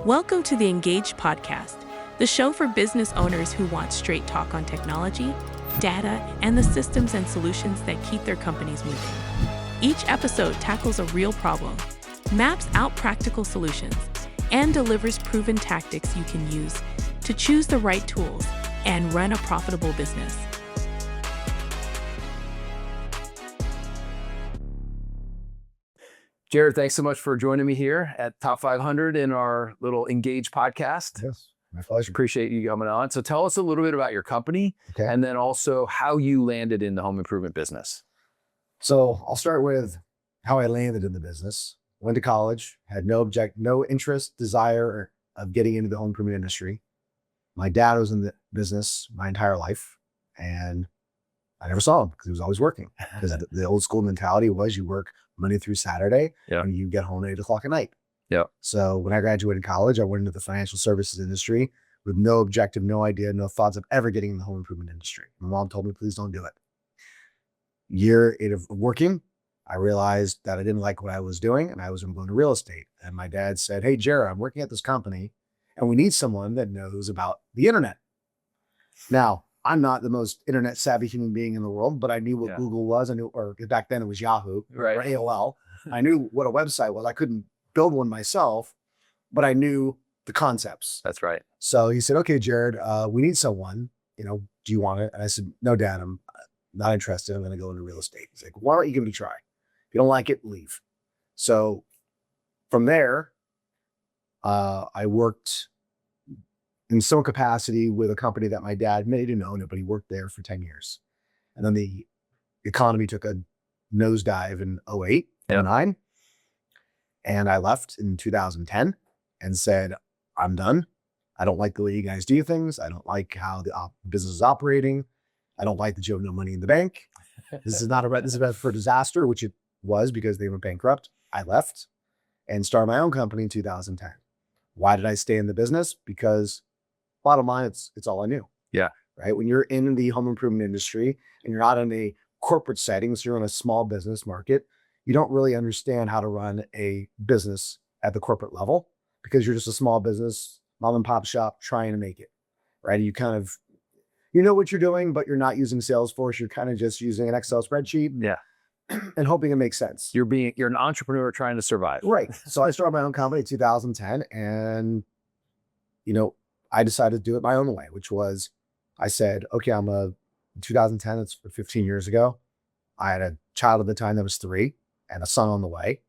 Welcome to the Ingaged Podcast, the show for business owners who want straight talk on technology, data, and the systems and solutions that keep their companies moving. Each episode tackles a real problem, maps out practical solutions, and delivers proven tactics you can use to choose the right tools and run a profitable business. Jared, thanks so much for joining me here at Top 500 in our little Ingaged podcast. Yes, my pleasure. Appreciate you coming on. So tell us a little bit about your company and then also how you landed in the home improvement business. So I'll start with how I landed in the business. Went to college, had no interest, desire of getting into the home improvement industry. My dad was in the business my entire life, and I never saw him because he was always working. Because the old school mentality was you work Monday through Saturday, and you get home at 8 o'clock at night. Yeah. So when I graduated college, I went into the financial services industry with no objective, no idea, no thoughts of ever getting in the home improvement industry. My mom told me, please don't do it. Year 8 of working, I realized that I didn't like what I was doing and I was going to real estate. And my dad said, hey, Jared, I'm working at this company and we need someone that knows about the internet. Now, I'm not the most internet savvy human being in the world, but I knew what Google was. I knew, or back then it was Yahoo or AOL. I knew what a website was. I couldn't build one myself, but I knew the concepts. That's right. So he said, okay, Jared, we need someone, do you want it? And I said, no, Dad, I'm not interested. I'm going to go into real estate. He's like, why don't you give it a try? If you don't like it, leave. So from there, I worked in some capacity with a company that my dad didn't own it, but he worked there for 10 years. And then the economy took a nosedive in 08, 09. And I left in 2010 and said, I'm done. I don't like the way you guys do things. I don't like how the business is operating. I don't like that you have no money in the bank. This is for disaster, which it was because they went bankrupt. I left and started my own company in 2010. Why did I stay in the business? Because bottom line, it's all I knew. Yeah. Right. When you're in the home improvement industry and you're not in a corporate setting, so you're in a small business market, you don't really understand how to run a business at the corporate level because you're just a small business, mom and pop shop trying to make it. Right. You kind of, what you're doing, but you're not using Salesforce. You're kind of just using an Excel spreadsheet. Yeah. And hoping it makes sense. You're an entrepreneur trying to survive. Right. So I started my own company in 2010 and, I decided to do it my own way, which was I said, okay, in 2010, it's 15 years ago. I had a child at the time that was 3 and a son on the way.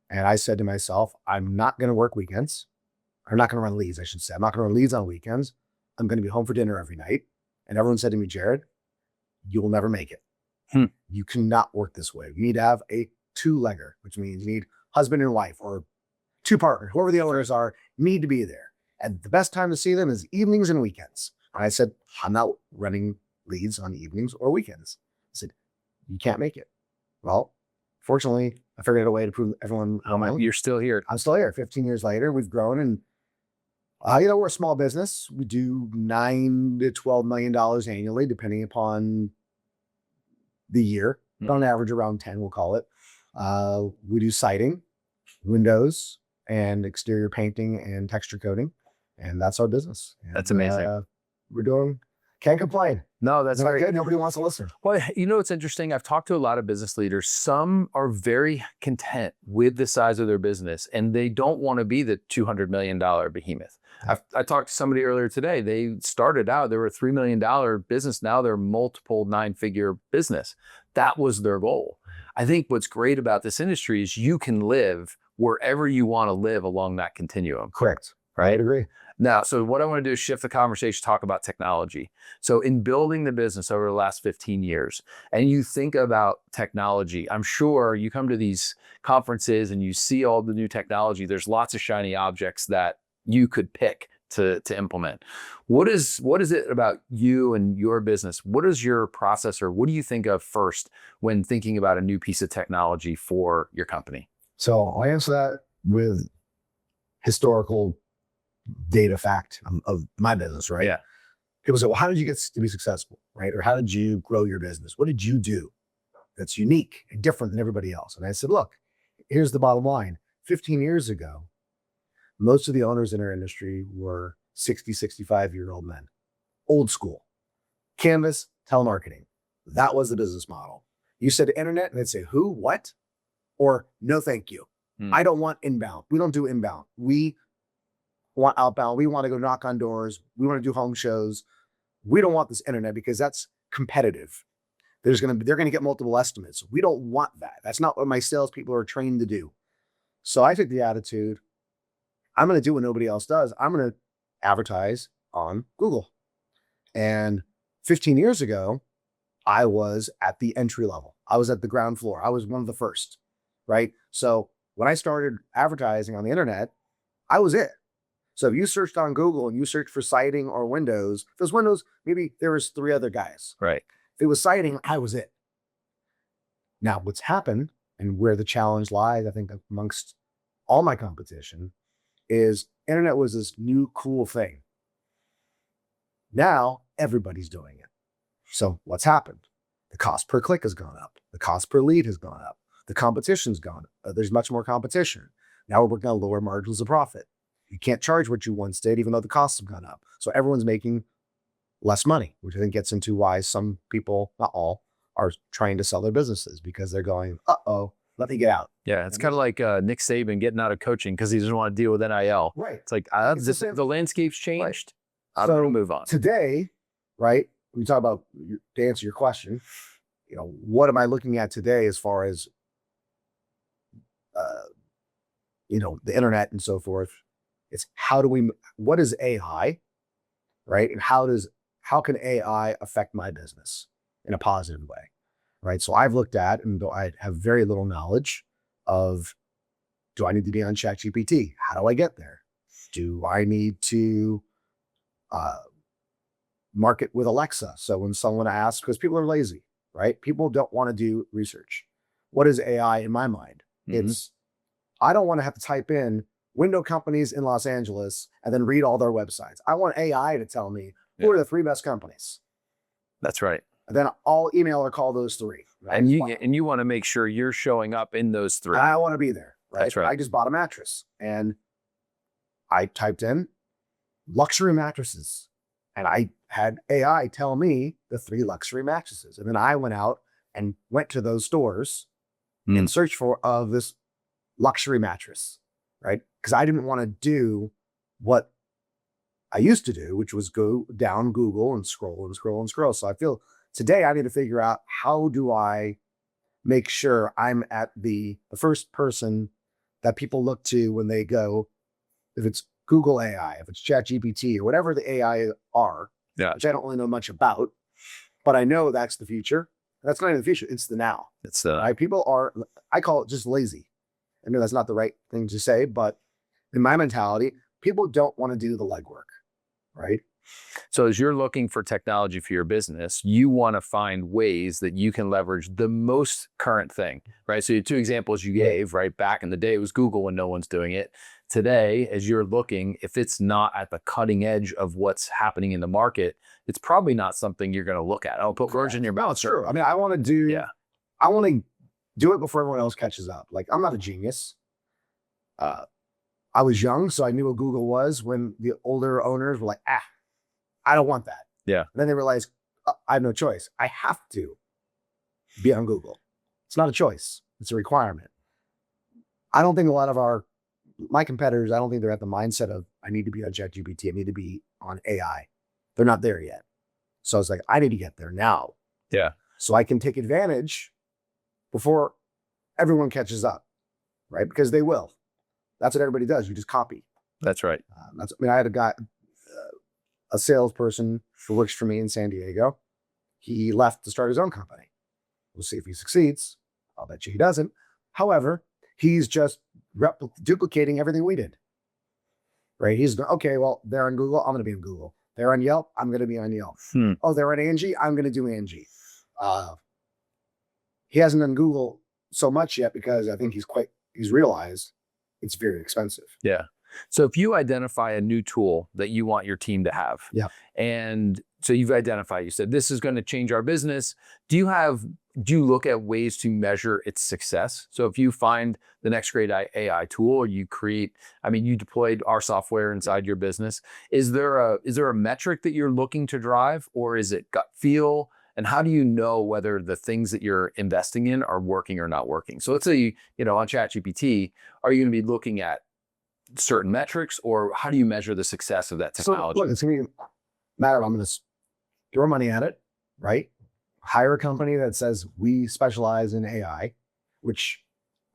And I said to myself, I'm not going to work weekends. I'm not going to run leads, I should say. I'm not going to run leads on weekends. I'm going to be home for dinner every night. And everyone said to me, Jared, you will never make it. You cannot work this way. You need to have a 2-legger, which means you need husband and wife or 2 partners, whoever the owners are, need to be there. And the best time to see them is evenings and weekends. And I said, I'm not running leads on evenings or weekends. I said, you can't make it. Well, fortunately, I figured out a way to prove everyone wrong. You're still here. I'm still here. 15 years later, we've grown and, we're a small business. We do $9 to $12 million annually, depending upon the year, but on average around 10, we'll call it. We do siding, windows, and exterior painting and texture coating. And that's our business. And, that's amazing. Can't complain. No, that's very good. Nobody wants to listen. Well, it's interesting. I've talked to a lot of business leaders. Some are very content with the size of their business and they don't want to be the $200 million behemoth. I talked to somebody earlier today. They started out, they were a $3 million business. Now they're multiple 9-figure business. That was their goal. I think what's great about this industry is you can live wherever you want to live along that continuum. Correct. Right? I agree. Now, so what I want to do is shift the conversation, talk about technology. So in building the business over the last 15 years, and you think about technology, I'm sure you come to these conferences and you see all the new technology. There's lots of shiny objects that you could pick to implement. What is it about you and your business? What is your process, or what do you think of first when thinking about a new piece of technology for your company? So I'll answer that with historical data fact of my business, right? Yeah. People say, well, how did you get to be successful, right? Or how did you grow your business? What did you do that's unique and different than everybody else? And I said, look, here's the bottom line. 15 years ago, most of the owners in our industry were 60, 65-year-old men, old school. Canvas, telemarketing. That was the business model. You said internet and they'd say, who, what? Or no, thank you. I don't want inbound. We don't do inbound. We want outbound. We want to go knock on doors. We want to do home shows. We don't want this internet because that's competitive. They're going to get multiple estimates. We don't want that. That's not what my salespeople are trained to do. So I took the attitude, I'm going to do what nobody else does. I'm going to advertise on Google. And 15 years ago, I was at the entry level. I was at the ground floor. I was one of the first, right? So when I started advertising on the internet, I was it. So if you searched on Google and you searched for siding or windows, if it was windows, maybe there was 3 other guys. Right. If it was siding, I was it. Now what's happened and where the challenge lies, I think amongst all my competition, is internet was this new cool thing. Now everybody's doing it. So what's happened? The cost per click has gone up. The cost per lead has gone up. The competition's gone up. There's much more competition. Now we're working on lower margins of profit. You can't charge what you once did, even though the costs have gone up. So everyone's making less money, which I think gets into why some people, not all, are trying to sell their businesses because they're going, uh-oh, let me get out. Yeah, it's kind of like Nick Saban getting out of coaching because he doesn't want to deal with NIL. Right. It's like the landscape's changed. Right. I'm going to move on. Today, right, we talk about, to answer your question, what am I looking at today as far as, the internet and so forth? It's what is AI, right? And how can AI affect my business in a positive way, right? So I've looked at, and though I have very little knowledge of, do I need to be on ChatGPT? How do I get there? Do I need to market with Alexa? So when someone asks, because people are lazy, right? People don't want to do research. What is AI in my mind? I don't want to have to type in window companies in Los Angeles and then read all their websites. I want AI to tell me who are the 3 best companies. That's right. And then I'll email or call those 3. Right? And you want to make sure you're showing up in those 3. I want to be there. Right? That's right. I just bought a mattress and I typed in luxury mattresses and I had AI tell me the 3 luxury mattresses. And then I went out and went to those stores and searched for this luxury mattress, right? Because I didn't want to do what I used to do, which was go down Google and scroll and scroll and scroll. So I feel today I need to figure out, how do I make sure I'm at the first person that people look to when they go, if it's Google AI, if it's ChatGPT or whatever the AI are, which I don't really know much about, but I know that's the future. That's not even the future. It's the now. It's right? People are, I call it just lazy. I know that's not the right thing to say, but in my mentality, people don't want to do the legwork, right? So as you're looking for technology for your business, you want to find ways that you can leverage the most current thing, right? So your 2 examples you gave, right? Back in the day, it was Google when no one's doing it. Today, as you're looking, if it's not at the cutting edge of what's happening in the market, it's probably not something you're going to look at. I'll put words in your mouth. Sure. I mean, I want to do it before everyone else catches up. Like, I'm not a genius. I was young, so I knew what Google was when the older owners were like, I don't want that. Yeah. And then they realized, I have no choice. I have to be on Google. It's not a choice. It's a requirement. I don't think a lot of my competitors, I don't think they're at the mindset of, I need to be on ChatGPT. I need to be on AI. They're not there yet. So I was like, I need to get there now. Yeah. So I can take advantage before everyone catches up, right? Because they will. That's what everybody does. You just copy. That's right. I had a salesperson who works for me in San Diego. He left to start his own company. We'll see if he succeeds. I'll bet you he doesn't. However, he's just duplicating everything we did, right? He's okay. Well, they're on Google. I'm going to be on Google. They're on Yelp. I'm going to be on Yelp. Oh, they're on Angie. I'm going to do Angie. He hasn't done Google so much yet because I think he's realized it's very expensive. Yeah. So if you identify a new tool that you want your team to have, and so you've identified, you said, this is going to change our business. Do you look at ways to measure its success? So if you find the next great AI tool, or you deployed our software inside your business, is there a metric that you're looking to drive, or is it gut feel? And how do you know whether the things that you're investing in are working or not working? So let's say, on ChatGPT, are you going to be looking at certain metrics, or how do you measure the success of that technology? So look, it's going to matter. I'm going to throw money at it, right? Hire a company that says we specialize in AI, which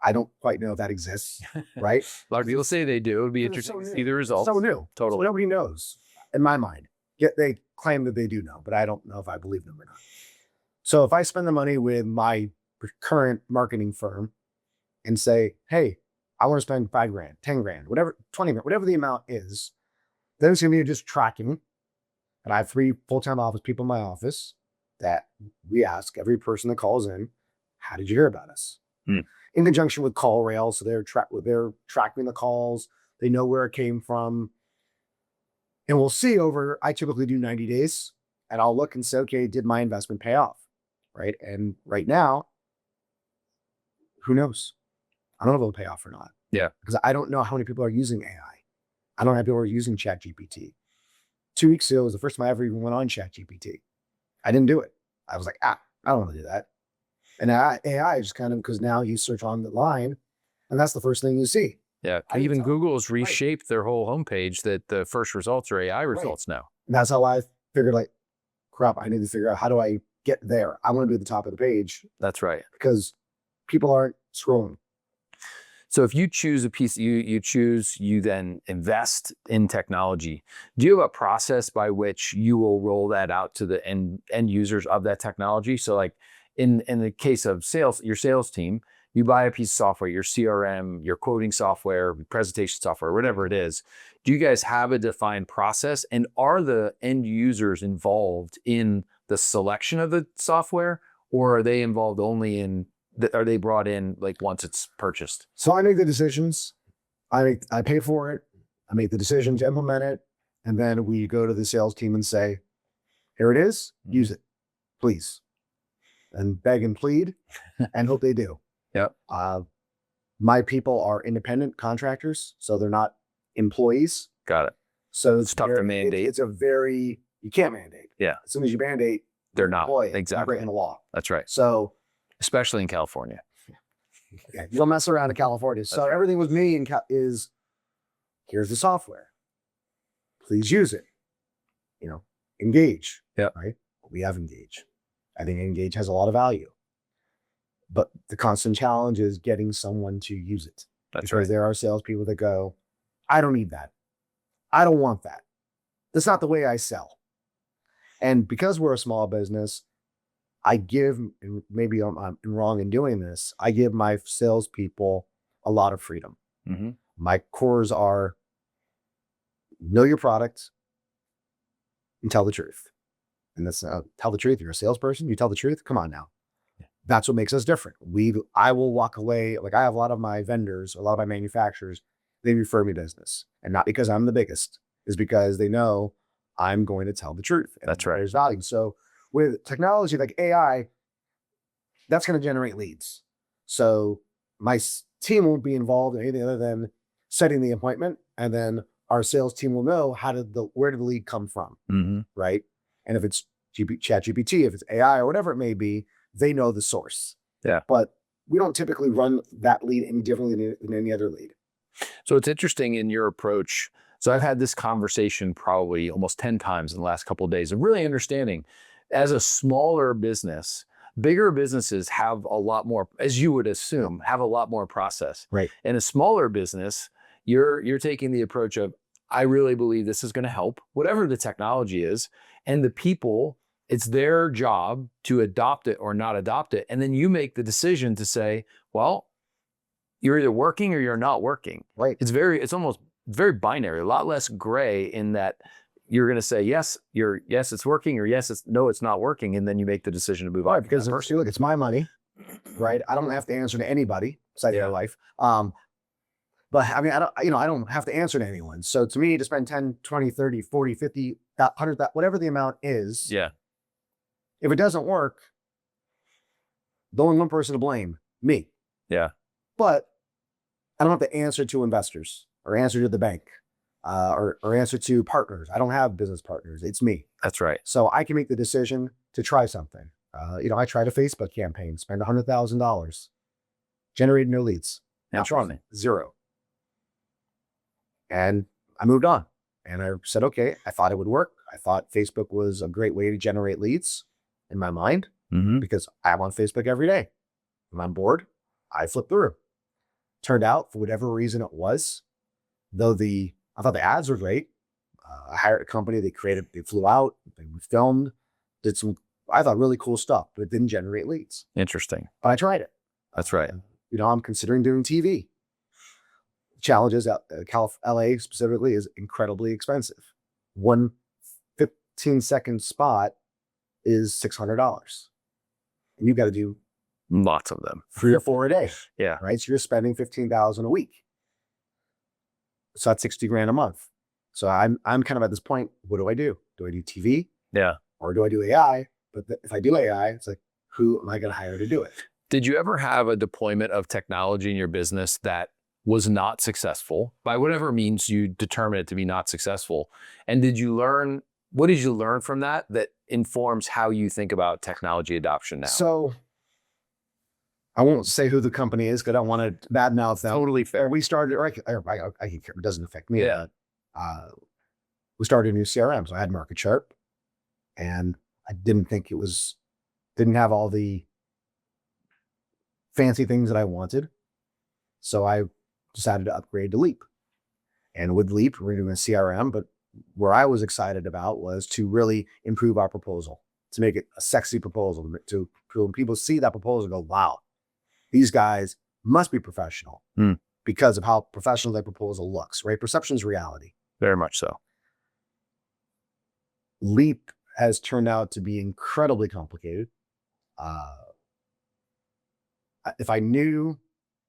I don't quite know if that exists, right? A lot of people say they do. It would be interesting to see the results. So new. Totally. So nobody knows, in my mind. Yet they claim that they do know, but I don't know if I believe them or not. So if I spend the money with my current marketing firm and say, hey, I want to spend $5,000, $10,000, whatever, $20,000, whatever the amount is, then it's going to be just tracking. And I have 3 full-time office people in my office that we ask every person that calls in, how did you hear about us? In conjunction with CallRail, so they're tracking the calls, they know where it came from. And we'll see I typically do 90 days, and I'll look and say, okay, did my investment pay off? Right? And right now, who knows? I don't know if it'll pay off or not. Yeah. Because I don't know how many people are using AI. I don't know how people are using ChatGPT. 2 weeks ago was the first time I ever even went on ChatGPT. I didn't do it. I was like, I don't want to do that. And AI is just kind of, because now you search on the line and that's the first thing you see. Yeah. Even Google's reshaped their whole homepage that the first results are AI results now. And that's how I figured, like, crap, I need to figure out, how do I get there? I want to be at the top of the page. That's right. Because people aren't scrolling. So if you choose a piece, you then invest in technology. Do you have a process by which you will roll that out to the end users of that technology? So like in the case of sales, your sales team, you buy a piece of software, your CRM, your quoting software, presentation software, whatever it is. Do you guys have a defined process? And are the end users involved in the selection of the software, or are they involved only in are they brought in like once it's purchased? So I make the decisions. I pay for it. I make the decision to implement it. And then we go to the sales team and say, here it is, use it, please. And beg and plead and hope they do. Yep. My people are independent contractors, so they're not employees. Got it. So it's tough to mandate. You can't mandate. Yeah. As soon as you mandate, they're not. Exactly. Breaking the law. That's right. So, especially in California. Yeah, you don't mess around in California. So right. Everything with me is, here's the software. Please use it. Engage. Yeah. Right. We have Engage. I think Engage has a lot of value. But the constant challenge is getting someone to use it. That's because there are salespeople that go, I don't need that. I don't want that. That's not the way I sell. And because we're a small business, I give, and maybe I'm wrong in doing this, I give my salespeople a lot of freedom. Mm-hmm. My cores are know your product and tell the truth. And that's tell the truth. You're a salesperson. You tell the truth. Come on now. Yeah. That's what makes us different. I will walk away. Like I have a lot of my vendors, a lot of my manufacturers, they refer me business. And not because I'm the biggest, is because they know I'm going to tell the truth. That's right. There's value. So with technology like AI, that's going to generate leads. So my team won't be involved in anything other than setting the appointment, and then our sales team will know where did the lead come from, mm-hmm. right? And if it's ChatGPT, if it's AI or whatever it may be, they know the source. Yeah. But we don't typically run that lead any differently than any other lead. So it's interesting in your approach. So I've had this conversation probably almost 10 times in the last couple of days of really understanding, as a smaller business, bigger businesses have a lot more, as you would assume, have a lot more process. Right. In a smaller business, you're taking the approach of, I really believe this is going to help, whatever the technology is, and the people, it's their job to adopt it or not adopt it. And then you make the decision to say, well, you're either working or you're not working. Right. It's almost very binary, a lot less gray in that you're going to say, yes, it's working, or yes, it's not working. And then you make the decision to move on. Right, because look, it's my money, right? I don't have to answer to anybody besides my wife. But I mean, I don't have to answer to anyone. So to me, to spend 10, 20, 30, 40, 50, 100, whatever the amount is, Yeah. if it doesn't work, the only one person to blame, me. Yeah. But I don't have to answer to investors or answer to the bank or answer to partners. I don't have business partners. It's me. That's right. So I can make the decision to try something. I tried a Facebook campaign, spent $100,000, generated no leads. Interesting. Zero. And I moved on. And I said, okay, I thought it would work. I thought Facebook was a great way to generate leads in my mind because I'm on Facebook every day. When I'm bored, I flip through. Turned out, for whatever reason it was, though I thought the ads were great. I hired a company, they flew out, they filmed, did some, I thought, really cool stuff, but it didn't generate leads. Interesting. But I tried it. That's right. I'm considering doing TV. Challenges out LA specifically is incredibly expensive. One 15-second spot is $600. And you've got to do lots of them, 3 or 4 a day. Yeah. Right. So you're spending $15,000 a week. So that's $60,000 a month. So I'm kind of at this point. What do I do? Do I do TV? Yeah. Or do I do AI? But if I do AI, it's like, who am I going to hire to do it? Did you ever have a deployment of technology in your business that was not successful by whatever means you determine it to be not successful? And what did you learn from that informs how you think about technology adoption now? So I won't say who the company is because I don't want to badmouth them. Totally fair. We started, I can care. It doesn't affect me. Yeah. We started a new CRM. So I had Market Sharp, and I didn't think didn't have all the fancy things that I wanted. So I decided to upgrade to Leap. And with Leap, we're doing a CRM, but where I was excited about was to really improve our proposal, to make it a sexy proposal, to when people see that proposal, go, wow, these guys must be professional because of how professional that proposal looks, right? Perception is reality. Very much so. Leap has turned out to be incredibly complicated. If I knew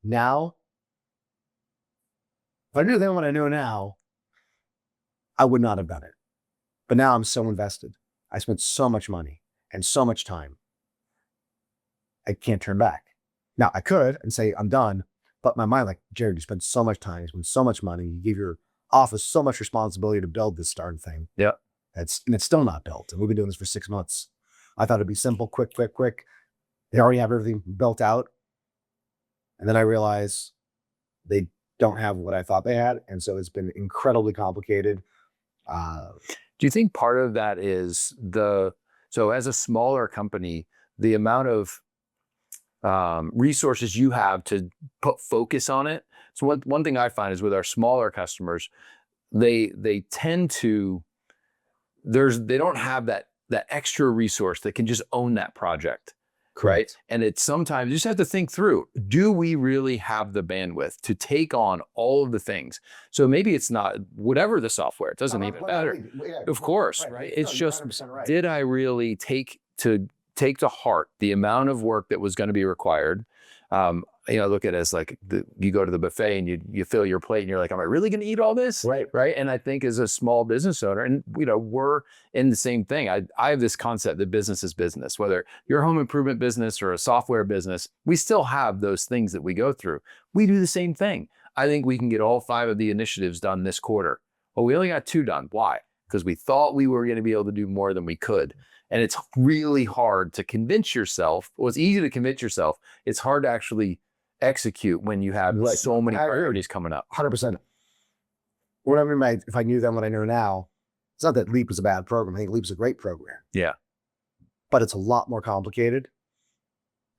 then what I know now, I would not have done it. But now I'm so invested. I spent so much money and so much time. I can't turn back. Now I could and say I'm done, but my mind, like, Jared, you spent so much time, you spent so much money, you gave your office so much responsibility to build this darn thing. Yeah. And it's still not built. And we've been doing this for 6 months. I thought it'd be simple, quick. They already have everything built out. And then I realized they don't have what I thought they had. And so it's been incredibly complicated. Do you think part of that is so as a smaller company, the amount of resources you have to put focus on it? So one thing I find is with our smaller customers, they tend to, they don't have that extra resource that can just own that project. Right. And it's sometimes you just have to think through, do we really have the bandwidth to take on all of the things? So maybe it's not whatever the software, it doesn't even matter. Of course, right? It's just, did I really take to heart the amount of work that was going to be required? Look at it as like you go to the buffet and you fill your plate and you're like, am I really going to eat all this? Right. And I think as a small business owner, and we're in the same thing. I have this concept that business is business, whether you're a home improvement business or a software business, we still have those things that we go through. We do the same thing. I think we can get all 5 of the initiatives done this quarter. Well, we only got 2 done. Why? Because we thought we were going to be able to do more than we could. And it's really hard to convince yourself. Well, it's easy to convince yourself. It's hard to actually execute when you have so many priorities coming up. 100%. What I mean if I knew then what I know now, it's not that Leap is a bad program. I think Leap is a great program. Yeah. But it's a lot more complicated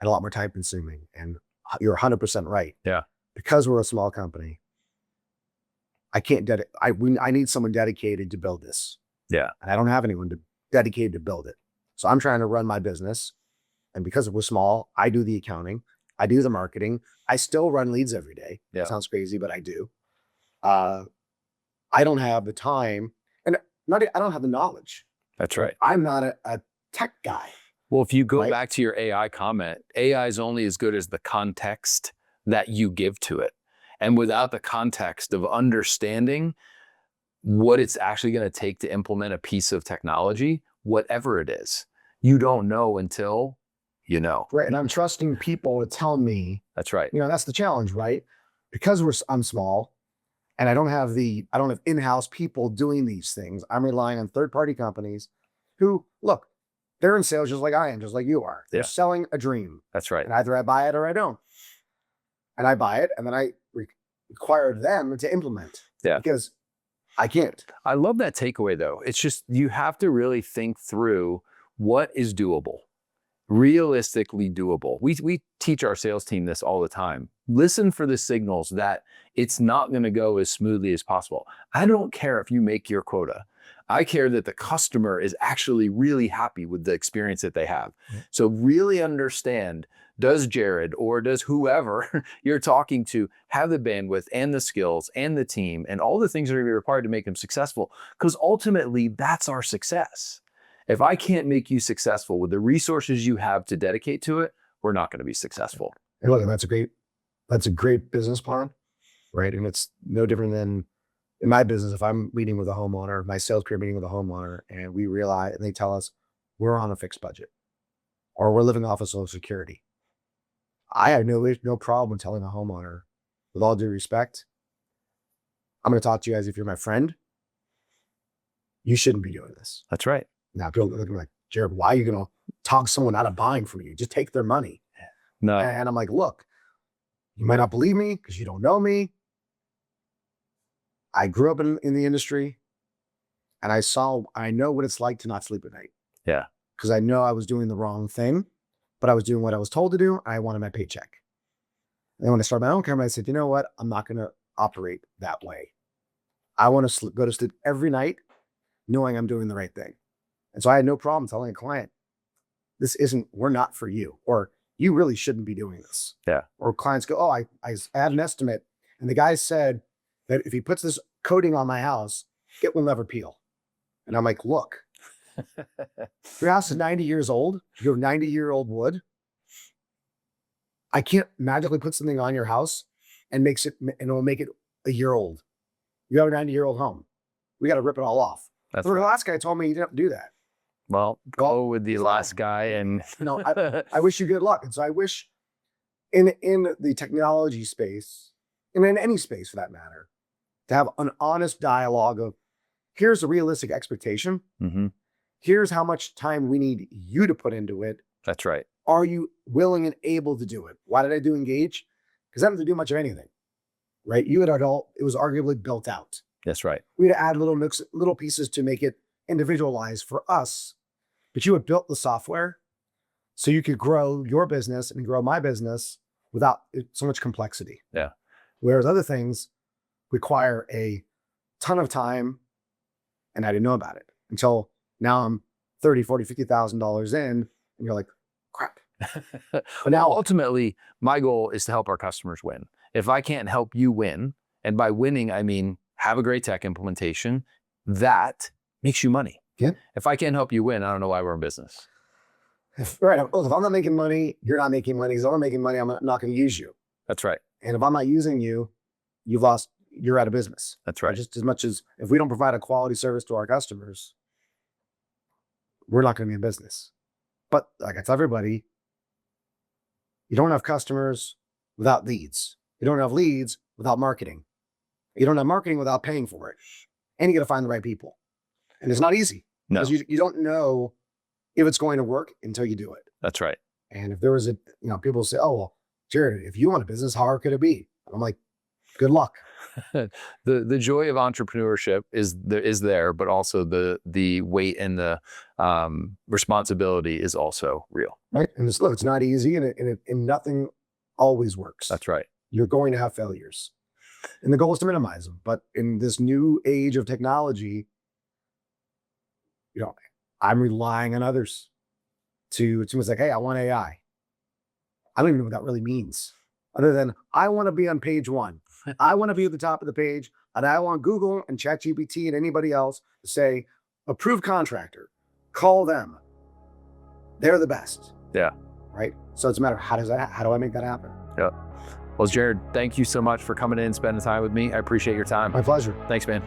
and a lot more time consuming. And you're 100% right. Yeah. Because we're a small company, I can't I need someone dedicated to build this. Yeah. And I don't have anyone dedicated to build it. So I'm trying to run my business. And because we're small, I do the accounting. I do the marketing. I still run leads every day. Yeah. It sounds crazy, but I do. I don't have the time and I don't have the knowledge. That's right. I'm not a tech guy. Well, if you go back to your AI comment, AI is only as good as the context that you give to it. And without the context of understanding what it's actually going to take to implement a piece of technology, whatever it is, you don't know until you know. Right. And I'm trusting people to tell me. That's right. That's the challenge, right? Because I'm small and I don't have in-house people doing these things. I'm relying on third-party companies who, look, they're in sales just like I am, just like you are. They're selling a dream. That's right. And either I buy it or I don't. And I buy it and then I require them to implement. Yeah. Because I can't. I love that takeaway though. It's just, you have to really think through what is doable, realistically doable. We teach our sales team this all the time. Listen for the signals that it's not going to go as smoothly as possible. I don't care if you make your quota. I care that the customer is actually really happy with the experience that they have. So really understand, does Jared or does whoever you're talking to have the bandwidth and the skills and the team and all the things that are going to be required to make them successful? Because ultimately, that's our success. If I can't make you successful with the resources you have to dedicate to it, we're not going to be successful. And look, that's a great business plan, right? And it's no different than in my business. If I'm meeting with a homeowner, my sales career meeting with a homeowner, and we realize, and they tell us we're on a fixed budget or we're living off of Social Security, I have no problem telling a homeowner, with all due respect, I'm going to talk to you as if you're my friend. You shouldn't be doing this. That's right. Now people look at me like, Jared, why are you going to talk someone out of buying from you? Just take their money. No. And I'm like, look, you might not believe me because you don't know me. I grew up in the industry and I know what it's like to not sleep at night. Yeah. Because I know I was doing the wrong thing, but I was doing what I was told to do. And I wanted my paycheck. And when I started my own company, I said, you know what? I'm not going to operate that way. I want to go to sleep every night knowing I'm doing the right thing. And so I had no problem telling a client, we're not for you, or you really shouldn't be doing this. Yeah. Or clients go, oh, I had an estimate. And the guy said that if he puts this coating on my house, it will never peel. And I'm like, look, your house is 90 years old. You have 90-year-old wood. I can't magically put something on your house and it'll make it a year old. You have a 90-year-old home. We got to rip it all off. That's the right. last guy told me you didn't do that. Well, go with the last guy, and I wish you good luck. And so I wish in the technology space, and in any space for that matter, to have an honest dialogue of, here's a realistic expectation. Mm-hmm. Here's how much time we need you to put into it. That's right. Are you willing and able to do it? Why did I do Engage? Because I didn't have to do much of anything, right? You had it was arguably built out. That's right. We had to add little pieces to make it individualized for us, but you had built the software so you could grow your business and grow my business without so much complexity. Yeah. Whereas other things require a ton of time, and I didn't know about it until now I'm $30,000, $40,000, $50,000 in, and you're like, crap. But now ultimately, my goal is to help our customers win. If I can't help you win, and by winning, I mean have a great tech implementation, that makes you money. Yeah. If I can't help you win, I don't know why we're in business. If I'm not making money, you're not making money. If I'm not making money, I'm not going to use you. That's right. And if I'm not using you, you're out of business. That's right. Just as much as if we don't provide a quality service to our customers, we're not going to be in business. But like I tell everybody, you don't have customers without leads. You don't have leads without marketing. You don't have marketing without paying for it. And you got to find the right people. And it's not easy. No. Because you don't know if it's going to work until you do it. That's right. And if there was people say, oh, well, Jared, if you want a business, how hard could it be? I'm like, good luck. The joy of entrepreneurship is there, but also the weight and the responsibility is also real. Right. And it's not easy, and nothing always works. That's right. You're going to have failures. And the goal is to minimize them. But in this new age of technology, I'm relying on others to like, hey, I want AI. I don't even know what that really means. Other than I want to be on page one. I want to be at the top of the page, and I want Google and ChatGPT and anybody else to say, approved contractor, call them. They're the best. Yeah. Right. So it's a matter of how do I make that happen? Yeah. Well, Jared, thank you so much for coming in and spending time with me. I appreciate your time. My pleasure. Thanks, man.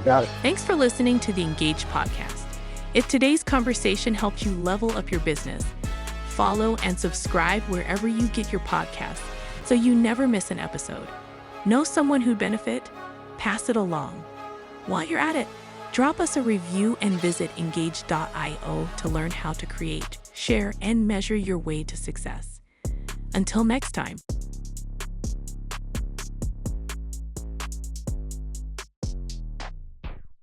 Got it. Thanks for listening to the Ingaged Podcast. If today's conversation helped you level up your business, follow and subscribe wherever you get your podcasts so you never miss an episode. Know someone who'd benefit? Pass it along. While you're at it, drop us a review and visit engaged.io to learn how to create, share, and measure your way to success. Until next time.